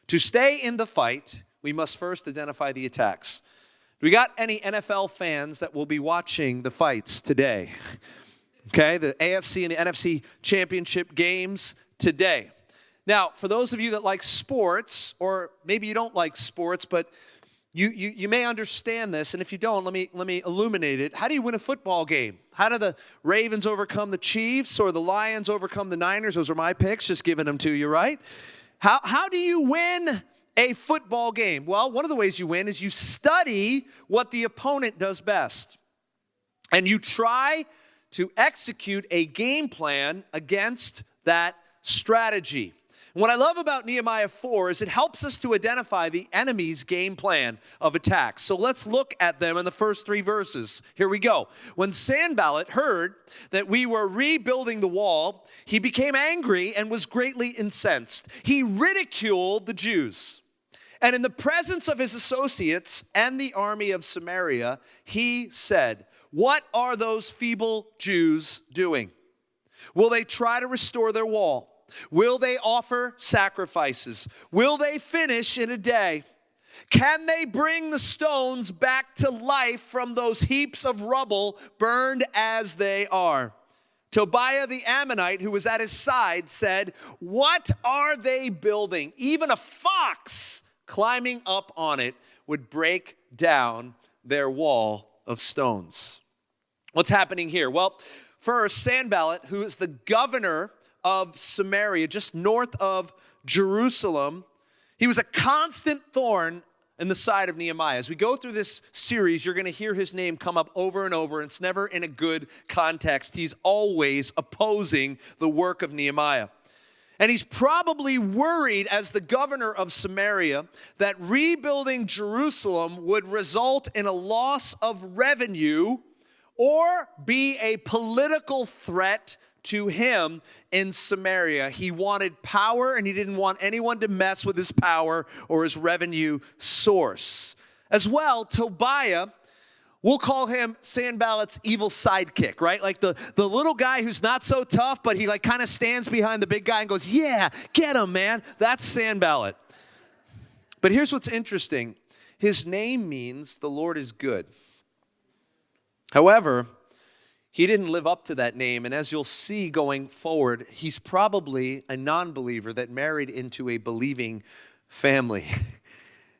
To stay in the fight, we must first identify the attacks. Do we got any NFL fans that will be watching the fights today? Okay, the AFC and the NFC championship games today. Now, for those of you that like sports, or maybe you don't like sports, but you may understand this, and if you don't, let me illuminate it. How do you win a football game? How do the Ravens overcome the Chiefs or the Lions overcome the Niners? Those are my picks, just giving them to you, right? How do you win a football game? Well, one of the ways you win is you study what the opponent does best. And you try to execute a game plan against that strategy. What I love about Nehemiah 4 is it helps us to identify the enemy's game plan of attack. So let's look at them in the first 3 verses. Here we go. When Sanballat heard that we were rebuilding the wall, he became angry and was greatly incensed. He ridiculed the Jews. And in the presence of his associates and the army of Samaria, he said, "What are those feeble Jews doing? Will they try to restore their wall? Will they offer sacrifices? Will they finish in a day? Can they bring the stones back to life from those heaps of rubble burned as they are?" Tobiah the Ammonite, who was at his side, said, "What are they building? Even a fox climbing up on it would break down their wall of stones." What's happening here? Well, first, Sanballat, who is the governor of Samaria, just north of Jerusalem, he was a constant thorn in the side of Nehemiah. As we go through this series, you're going to hear his name come up over and over. It's never in a good context. He's always opposing the work of Nehemiah. And he's probably worried, as the governor of Samaria, that rebuilding Jerusalem would result in a loss of revenue or be a political threat to him in Samaria. He wanted power, and he didn't want anyone to mess with his power or his revenue source. As well, Tobiah, we'll call him Sanballat's evil sidekick, right? Like the little guy who's not so tough, but he like kind of stands behind the big guy and goes, "Yeah, get him, man." That's Sanballat. But here's what's interesting. His name means the Lord is good. However, he didn't live up to that name, and as you'll see going forward, he's probably a non-believer that married into a believing family.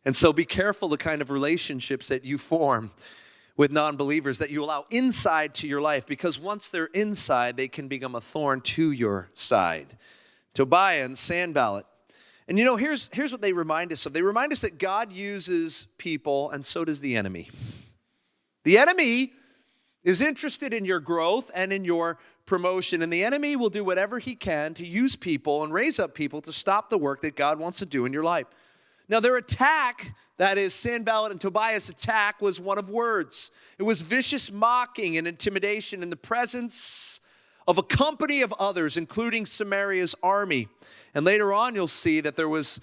And so be careful the kind of relationships that you form with non-believers that you allow inside to your life, because once they're inside, they can become a thorn to your side. Tobiah and Sanballat. And you know, here's what they remind us of. They remind us that God uses people, and so does the enemy. The enemy is interested in your growth and in your promotion, and the enemy will do whatever he can to use people and raise up people to stop the work that God wants to do in your life. Now, their attack, that is Sanballat and Tobiah's attack, was one of words. It was vicious mocking and intimidation in the presence of a company of others, including Samaria's army. And later on, you'll see that there was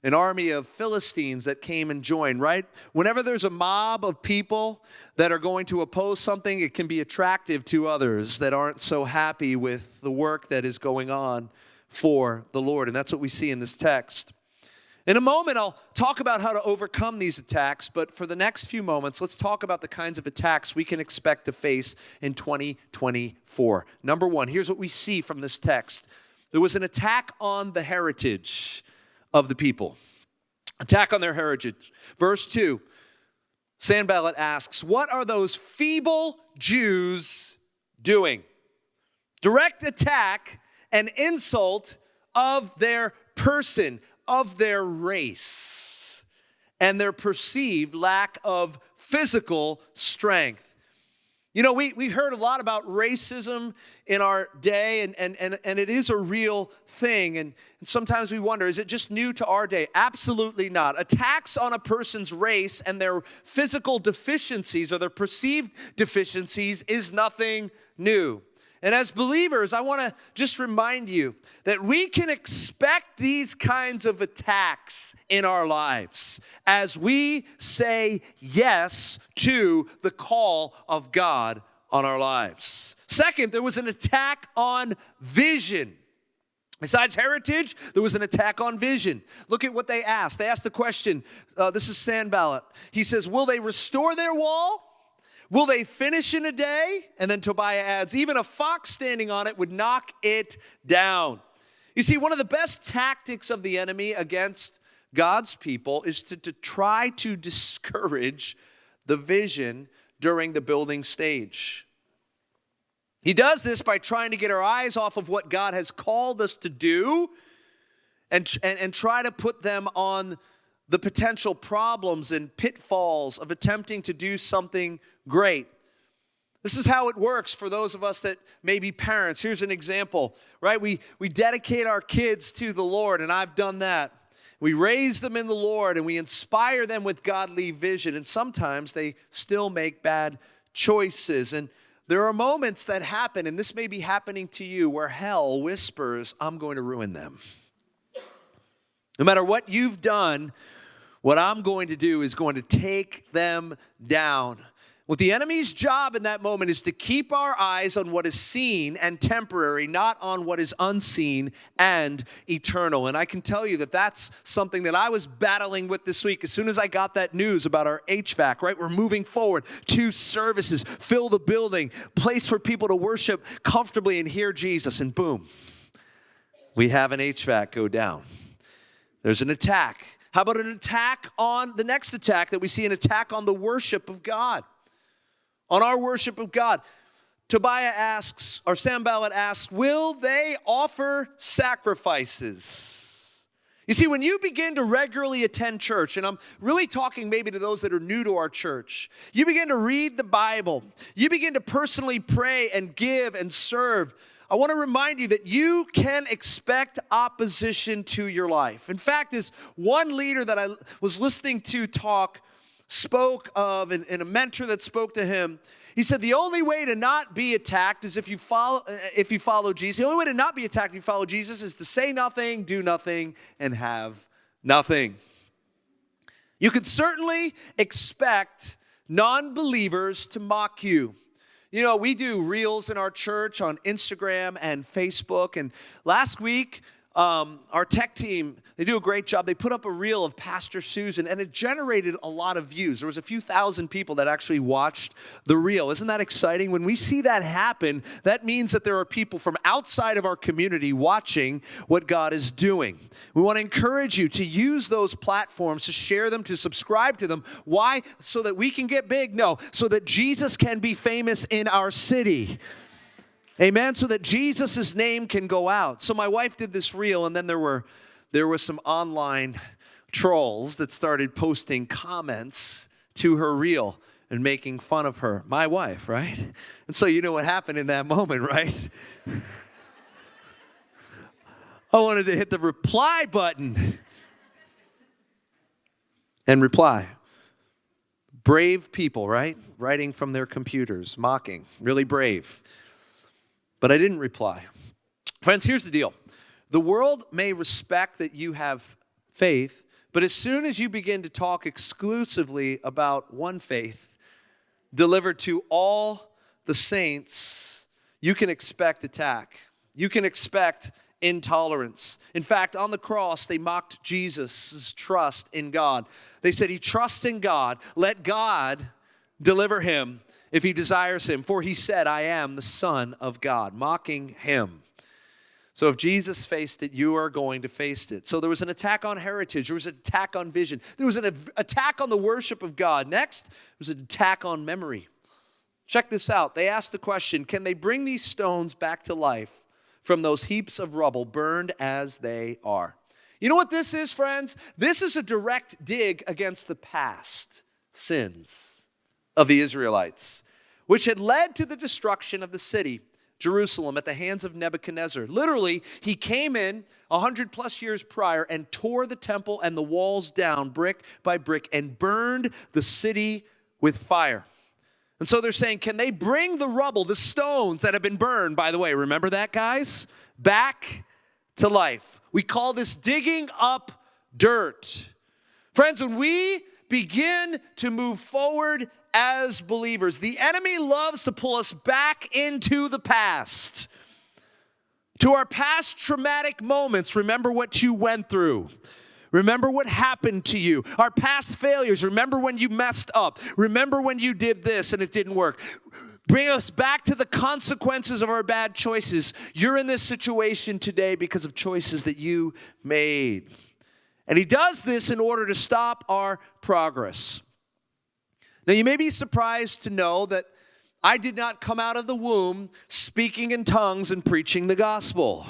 an army of Philistines that came and joined, right? Whenever there's a mob of people that are going to oppose something, it can be attractive to others that aren't so happy with the work that is going on for the Lord. And that's what we see in this text. In a moment, I'll talk about how to overcome these attacks, but for the next few moments, let's talk about the kinds of attacks we can expect to face in 2024. Number one, here's what we see from this text. There was an attack on the heritage of the people. Attack on their heritage. Verse 2, Sanballat asks, "What are those feeble Jews doing?" Direct attack and insult of their person, of their race, and their perceived lack of physical strength. You know, we heard a lot about racism in our day, and it is a real thing. And sometimes we wonder, is it just new to our day? Absolutely not. Attacks on a person's race and their physical deficiencies or their perceived deficiencies is nothing new. And as believers, I want to just remind you that we can expect these kinds of attacks in our lives as we say yes to the call of God on our lives. Second, there was an attack on vision. Besides heritage, there was an attack on vision. Look at what they asked. They asked the question, this is Sanballat. He says, will they restore their wall? Will they finish in a day? And then Tobiah adds, even a fox standing on it would knock it down. You see, one of the best tactics of the enemy against God's people is to try to discourage the vision during the building stage. He does this by trying to get our eyes off of what God has called us to do and try to put them on the potential problems and pitfalls of attempting to do something great. This is how it works for those of us that may be parents. Here's an example, right? We dedicate our kids to the Lord, and I've done that. We raise them in the Lord, and we inspire them with godly vision, and sometimes they still make bad choices. And there are moments that happen, and this may be happening to you, where hell whispers, I'm going to ruin them. No matter what you've done, what I'm going to do is going to take them down. What the enemy's job in that moment is to keep our eyes on what is seen and temporary, not on what is unseen and eternal. And I can tell you that that's something that I was battling with this week. As soon as I got that news about our HVAC, right? We're moving forward. 2 services, fill the building, place for people to worship comfortably and hear Jesus. And boom, we have an HVAC go down. There's an attack. How about an attack on the next attack that we see, an attack on the worship of God? On our worship of God. Tobiah asks, or Sanballat asks, will they offer sacrifices? You see, when you begin to regularly attend church, and I'm really talking maybe to those that are new to our church, you begin to read the Bible, you begin to personally pray and give and serve, I want to remind you that you can expect opposition to your life. In fact, this one leader that I was listening to talk spoke of, and a mentor that spoke to him, he said the only way to not be attacked is if you follow Jesus. The only way to not be attacked if you follow Jesus is to say nothing, do nothing, and have nothing. You could certainly expect non-believers to mock you. You know, we do reels in our church on Instagram and Facebook, and last week, our tech team, they do a great job. They put up a reel of Pastor Susan, and it generated a lot of views. There was a few thousand people that actually watched the reel. Isn't that exciting? When we see that happen, that means that there are people from outside of our community watching what God is doing. We want to encourage you to use those platforms, to share them, to subscribe to them. Why? So that we can get big? No, so that Jesus can be famous in our city. Amen, so that Jesus' name can go out. So my wife did this reel, and then there were some online trolls that started posting comments to her reel and making fun of her. My wife, right? And so you know what happened in that moment, right? I wanted to hit the reply button and reply. Brave people, right? Writing from their computers, mocking, really brave. But I didn't reply. Friends, here's the deal. The world may respect that you have faith, but as soon as you begin to talk exclusively about one faith delivered to all the saints, you can expect attack. You can expect intolerance. In fact, on the cross, they mocked Jesus' trust in God. They said he trusts in God. Let God deliver him if he desires him, for he said, I am the Son of God, mocking him. So if Jesus faced it, you are going to face it. So there was an attack on heritage. There was an attack on vision. There was an attack on the worship of God. Next, there was an attack on memory. Check this out. They asked the question, can they bring these stones back to life from those heaps of rubble burned as they are? You know what this is, friends? This is a direct dig against the past sins of the Israelites, which had led to the destruction of the city, Jerusalem, at the hands of Nebuchadnezzar. Literally, he came in 100 plus years prior and tore the temple and the walls down brick by brick and burned the city with fire. And so they're saying, can they bring the rubble, the stones that have been burned, by the way, remember that, guys? Back to life. We call this digging up dirt. Friends, when we begin to move forward as believers, the enemy loves to pull us back into the past, To our past traumatic moments, remember what you went through. Remember what happened to you. Our past failures, remember when you messed up. Remember when you did this and it didn't work. Bring us back to the consequences of our bad choices. You're in this situation today because of choices that you made. And he does this in order to stop our progress. Now, you may be surprised to know that I did not come out of the womb speaking in tongues and preaching the gospel.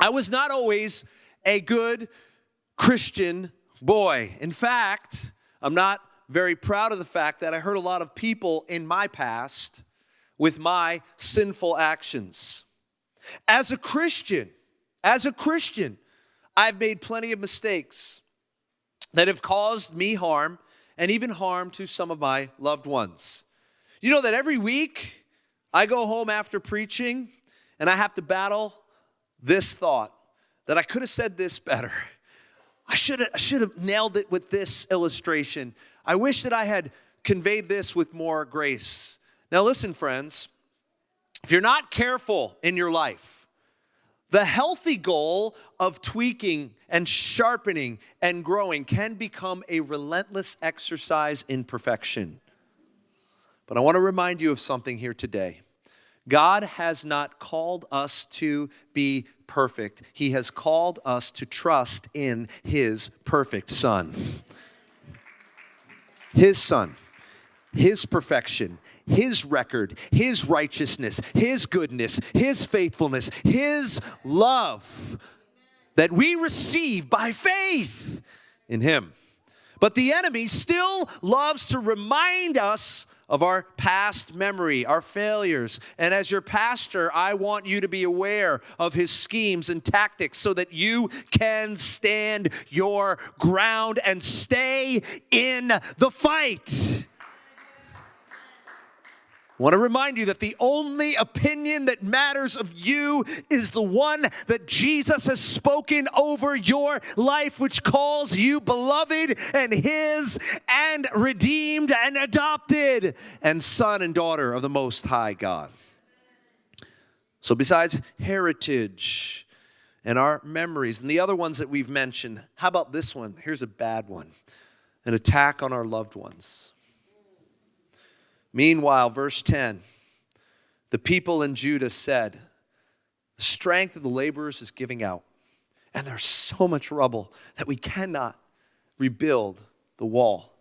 I was not always a good Christian boy. In fact, I'm not very proud of the fact that I hurt a lot of people in my past with my sinful actions. As a Christian, I've made plenty of mistakes that have caused me harm and even harm to some of my loved ones. You know that every week I go home after preaching and I have to battle this thought that I could have said this better. I should have nailed it with this illustration. I wish that I had conveyed this with more grace. Now listen, friends, if you're not careful in your life, the healthy goal of tweaking and sharpening and growing can become a relentless exercise in perfection. But I want to remind you of something here today. God has not called us to be perfect. He has called us to trust in His perfect Son. His Son, His perfection, His record, His righteousness, His goodness, His faithfulness, His love that we receive by faith in Him. But the enemy still loves to remind us of our past memory, our failures. And as your pastor, I want you to be aware of his schemes and tactics so that you can stand your ground and stay in the fight. I want to remind you that the only opinion that matters of you is the one that Jesus has spoken over your life, which calls you beloved and His and redeemed and adopted and son and daughter of the Most High God. So besides heritage and our memories and the other ones that we've mentioned, how about this one? Here's a bad one. An attack on our loved ones. Meanwhile, verse 10, the people in Judah said, the strength of the laborers is giving out, and there's so much rubble that we cannot rebuild the wall.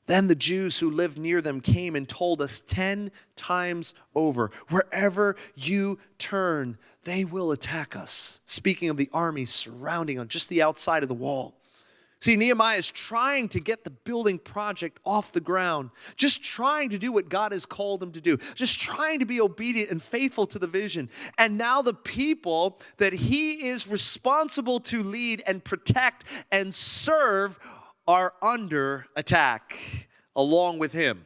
Then the Jews who lived near them came and told us 10 times over, wherever you turn, they will attack us. Speaking of the armies surrounding on just the outside of the wall. See, Nehemiah is trying to get the building project off the ground, just trying to do what God has called him to do, just trying to be obedient and faithful to the vision. And now the people that he is responsible to lead and protect and serve are under attack along with him.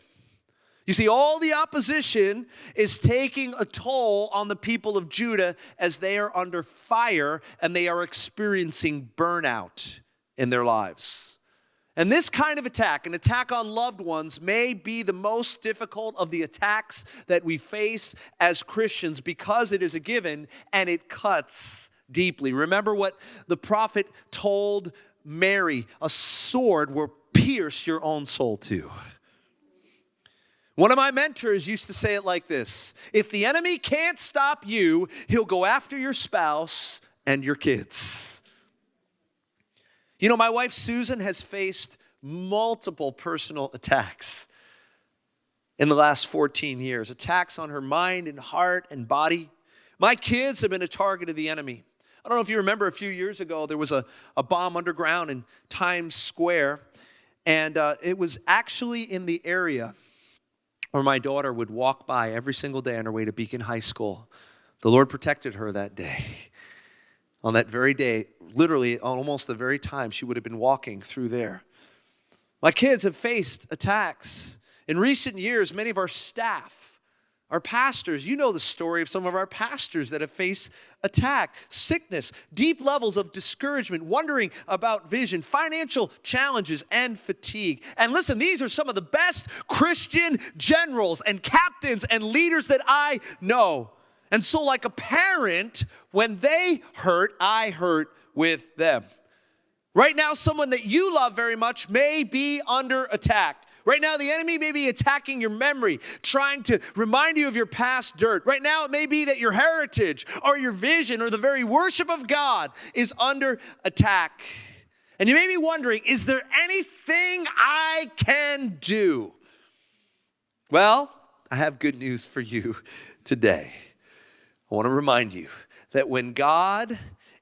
You see, all the opposition is taking a toll on the people of Judah as they are under fire and they are experiencing burnout in their lives. And this kind of attack, an attack on loved ones, may be the most difficult of the attacks that we face as Christians because it is a given and it cuts deeply. Remember what the prophet told Mary, a sword will pierce your own soul too. One of my mentors used to say it like this: if the enemy can't stop you, he'll go after your spouse and your kids. You know, my wife Susan has faced multiple personal attacks in the last 14 years. Attacks on her mind and heart and body. My kids have been a target of the enemy. I don't know if you remember a few years ago, there was a bomb underground in Times Square. And it was actually in the area where my daughter would walk by every single day on her way to Beacon High School. The Lord protected her that day. On that very day, literally almost the very time she would have been walking through there. My kids have faced attacks. In recent years, many of our staff, our pastors, you know the story of some of our pastors that have faced attack, sickness, deep levels of discouragement, wondering about vision, financial challenges, and fatigue. And listen, these are some of the best Christian generals and captains and leaders that I know. And so like a parent, when they hurt, I hurt with them. Right now, someone that you love very much may be under attack. Right now, the enemy may be attacking your memory, trying to remind you of your past dirt. Right now, it may be that your heritage or your vision or the very worship of God is under attack. And you may be wondering, is there anything I can do? Well, I have good news for you today. I want to remind you that when God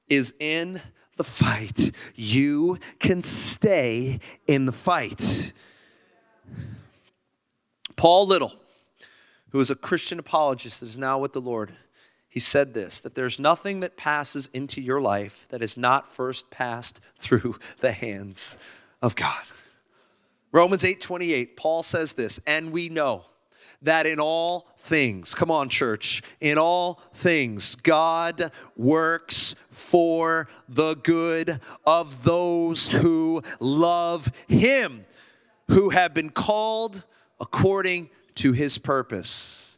is in the fight, you can stay in the fight. Paul Little, who is a Christian apologist that is now with the Lord, he said this, that there's nothing that passes into your life that is not first passed through the hands of God. Romans 8:28, Paul says this, and we know that in all things, come on church, in all things, God works for the good of those who love him, who have been called according to his purpose.